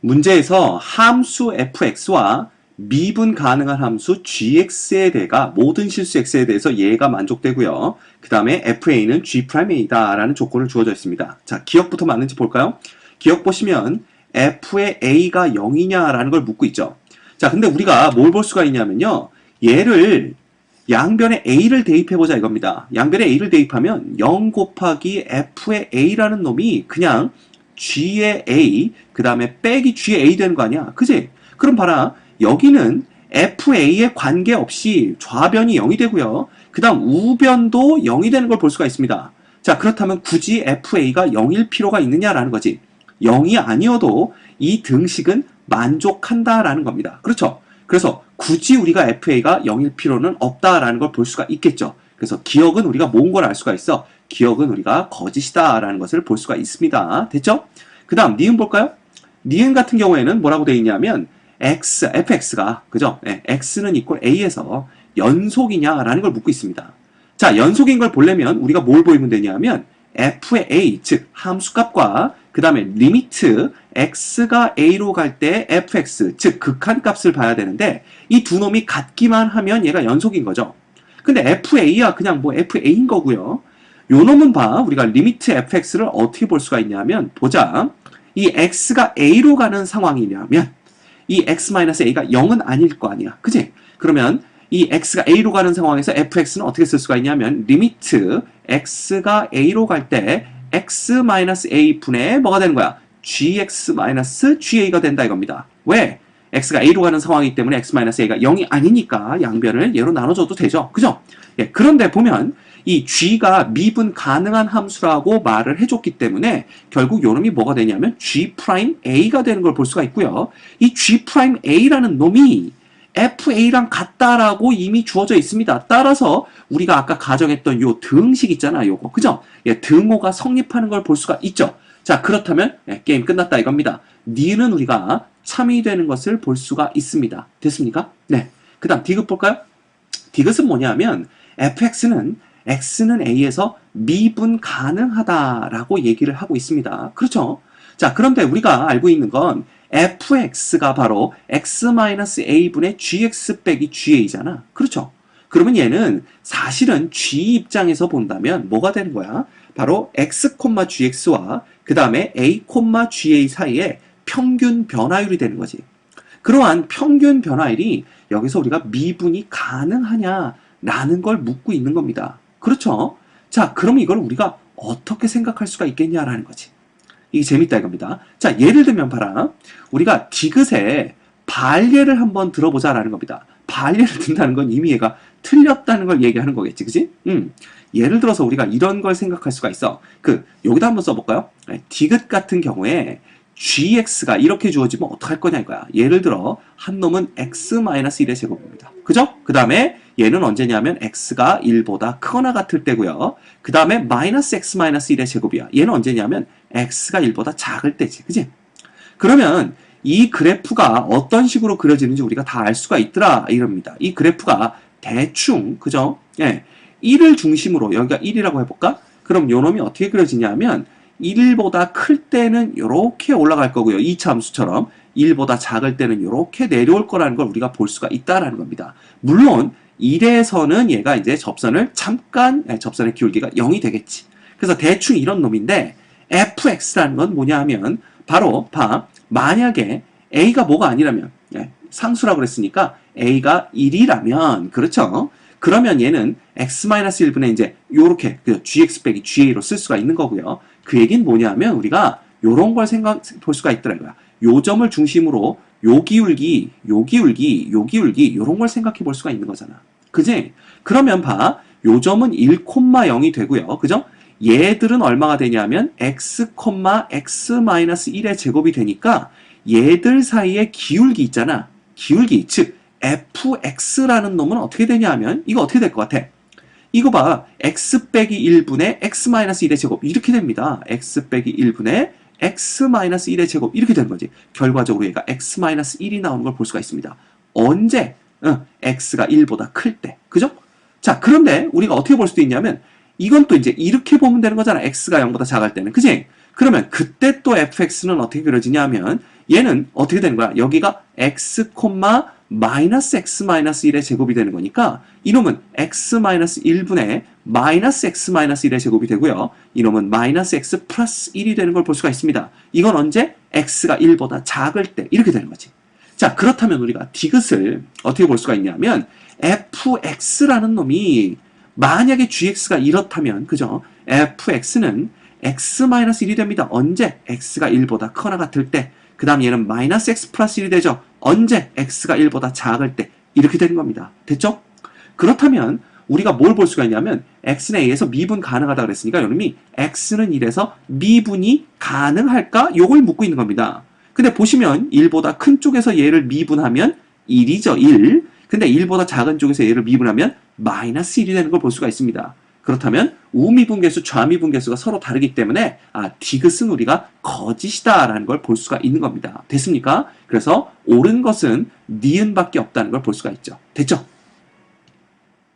문제에서 함수 fx와 미분 가능한 함수 gx에 대가 모든 실수 x에 대해서 얘가 만족되고요. 그 다음에 fa는 g'a다 라는 조건을 주어져 있습니다. 자, 기억부터 맞는지 볼까요? 기억 보시면 f의 a가 0이냐라는 걸 묻고 있죠. 자, 근데 우리가 뭘 볼 수가 있냐면요. 얘를 양변에 a를 대입해보자 이겁니다. 양변에 a를 대입하면 0 곱하기 f의 a라는 놈이 그냥 g의 a, 그 다음에 빼기 g의 a 되는 거 아니야? 그지? 그럼 봐라. 여기는 fa에 관계없이 좌변이 0이 되고요. 그 다음 우변도 0이 되는 걸 볼 수가 있습니다. 자, 그렇다면 굳이 fa가 0일 필요가 있느냐라는 거지. 0이 아니어도 이 등식은 만족한다라는 겁니다. 그렇죠? 그래서 굳이 우리가 fa가 0일 필요는 없다라는 걸 볼 수가 있겠죠. 그래서 기억은 우리가 모은 걸 알 수가 있어. 기억은 우리가 거짓이다라는 것을 볼 수가 있습니다. 됐죠? 그 다음 니은 볼까요? 니은 같은 경우에는 뭐라고 되어 있냐면 fx가 그죠? 네, x는 equal a에서 연속이냐라는 걸 묻고 있습니다. 자, 연속인 걸 보려면 우리가 뭘 보이면 되냐면 f의 a, 즉 함수값과 그 다음에 리미트 x가 a로 갈 때 fx, 즉 극한값을 봐야 되는데 이 두 놈이 같기만 하면 얘가 연속인 거죠. 근데 fa야 그냥 뭐 fa인 거고요. 요 놈은 봐. 우리가 리미트 fx를 어떻게 볼 수가 있냐면 보자. 이 x가 a로 가는 상황이냐면 이 x-a가 0은 아닐 거 아니야. 그지? 그러면 이 x가 a로 가는 상황에서 fx는 어떻게 쓸 수가 있냐면 리미트 x가 a로 갈 때 x-a 분의 뭐가 되는 거야? gx-ga가 된다 이겁니다. 왜? x가 a로 가는 상황이기 때문에 x-a가 0이 아니니까 양변을 얘로 나눠줘도 되죠. 그죠? 예, 그런데 보면 이 g가 미분 가능한 함수라고 말을 해줬기 때문에 결국 요 놈이 뭐가 되냐면 g'a가 되는 걸 볼 수가 있고요. 이 g'a라는 놈이 fa랑 같다라고 이미 주어져 있습니다. 따라서 우리가 아까 가정했던 요 등식 있잖아, 요거. 그죠? 예, 등호가 성립하는 걸 볼 수가 있죠. 자, 그렇다면 예, 게임 끝났다 이겁니다. 니은 우리가 3이 되는 것을 볼 수가 있습니다. 됐습니까? 네. 그 다음 디귿 볼까요? 디귿은 뭐냐면 fx는 x는 a에서 미분 가능하다라고 얘기를 하고 있습니다. 그렇죠? 자, 그런데 우리가 알고 있는 건 fx가 바로 x-a분의 gx 빼기 ga잖아. 그렇죠? 그러면 얘는 사실은 g 입장에서 본다면 뭐가 되는 거야? 바로 x, gx와 그 다음에 a, ga 사이에 평균 변화율이 되는 거지. 그러한 평균 변화율이 여기서 우리가 미분이 가능하냐라는 걸 묻고 있는 겁니다. 그렇죠? 자, 그럼 이걸 우리가 어떻게 생각할 수가 있겠냐라는 거지. 이게 재밌다 이겁니다. 자, 예를 들면 봐라. 우리가 디귿의 반례를 한번 들어보자라는 겁니다. 반례를 든다는 건 이미 얘가 틀렸다는 걸 얘기하는 거겠지, 그지? 예를 들어서 우리가 이런 걸 생각할 수가 있어. 여기다 한번 써볼까요? 디귿 같은 경우에 gx가 이렇게 주어지면 어떡할 거냐 이거야. 예를 들어 한 놈은 x-1의 제곱입니다. 그죠? 그 다음에 얘는 언제냐면 x가 1보다 크거나 같을 때고요. 그 다음에 마이너스 x-1의 제곱이야. 얘는 언제냐면 x가 1보다 작을 때지. 그지? 그러면 이 그래프가 어떤 식으로 그려지는지 우리가 다 알 수가 있더라 이럽니다. 이 그래프가 대충 그죠? 예, 1을 중심으로 여기가 1이라고 해볼까? 그럼 요 놈이 어떻게 그려지냐면 1보다 클 때는 이렇게 올라갈 거고요. 2차 함수처럼 1보다 작을 때는 이렇게 내려올 거라는 걸 우리가 볼 수가 있다라는 겁니다. 물론 1에서는 얘가 이제 접선을 잠깐 접선의 기울기가 0이 되겠지. 그래서 대충 이런 놈인데 fx라는 건 뭐냐 하면 바로 만약에 a가 뭐가 아니라면 상수라고 그랬으니까 a가 1이라면 그렇죠. 그러면 얘는 x-1분의 이제 요렇게 gx 빼기 ga로 쓸 수가 있는 거고요. 그 얘기는 뭐냐면 우리가 요런 걸 볼 수가 있더라고요. 요 점을 중심으로 요 기울기, 요 기울기, 요 기울기 요런 걸 생각해 볼 수가 있는 거잖아. 그지? 그러면 봐. 요 점은 1,0이 되고요. 그죠? 얘들은 얼마가 되냐면 x, x-1의 제곱이 되니까 얘들 사이에 기울기 있잖아. 기울기, 즉 fx라는 놈은 어떻게 되냐 하면 이거 어떻게 될 것 같아? 이거 봐. x 빼기 1분의 x-1의 제곱 이렇게 됩니다. x 빼기 1분의 x-1의 제곱 이렇게 되는 거지. 결과적으로 얘가 x-1이 나오는 걸 볼 수가 있습니다. 언제? x가 1보다 클 때. 그죠? 자, 그런데 우리가 어떻게 볼 수도 있냐면 이건 또 이제 이렇게 보면 되는 거잖아. x가 0보다 작을 때는. 그지? 그러면 그때 또 fx는 어떻게 그려지냐 하면 얘는 어떻게 되는 거야? 여기가 x, 마이너스 x 마이너스 1의 제곱이 되는 거니까 이놈은 x 마이너스 1분의 마이너스 x 마이너스 1의 제곱이 되고요. 이놈은 마이너스 x 플러스 1이 되는 걸 볼 수가 있습니다. 이건 언제? x가 1보다 작을 때 이렇게 되는 거지. 자, 그렇다면 우리가 디귿을 어떻게 볼 수가 있냐면 fx라는 놈이 만약에 gx가 이렇다면 그죠? fx는 x-1이 됩니다. 언제? x가 1보다 크거나 같을 때. 그 다음 얘는 마이너스 x 플러스 1이 되죠. 언제? x가 1보다 작을 때. 이렇게 되는 겁니다. 됐죠? 그렇다면 우리가 뭘 볼 수가 있냐면 x는 a에서 미분 가능하다 그랬으니까 여러분이 x는 1에서 미분이 가능할까? 요걸 묻고 있는 겁니다. 근데 보시면 1보다 큰 쪽에서 얘를 미분하면 1이죠. 1. 근데 1보다 작은 쪽에서 얘를 미분하면 마이너스 1이 되는 걸 볼 수가 있습니다. 그렇다면 우미분계수, 좌미분계수가 서로 다르기 때문에 디귿은 우리가 거짓이다라는 걸 볼 수가 있는 겁니다. 됐습니까? 그래서 옳은 것은 니은밖에 없다는 걸 볼 수가 있죠. 됐죠?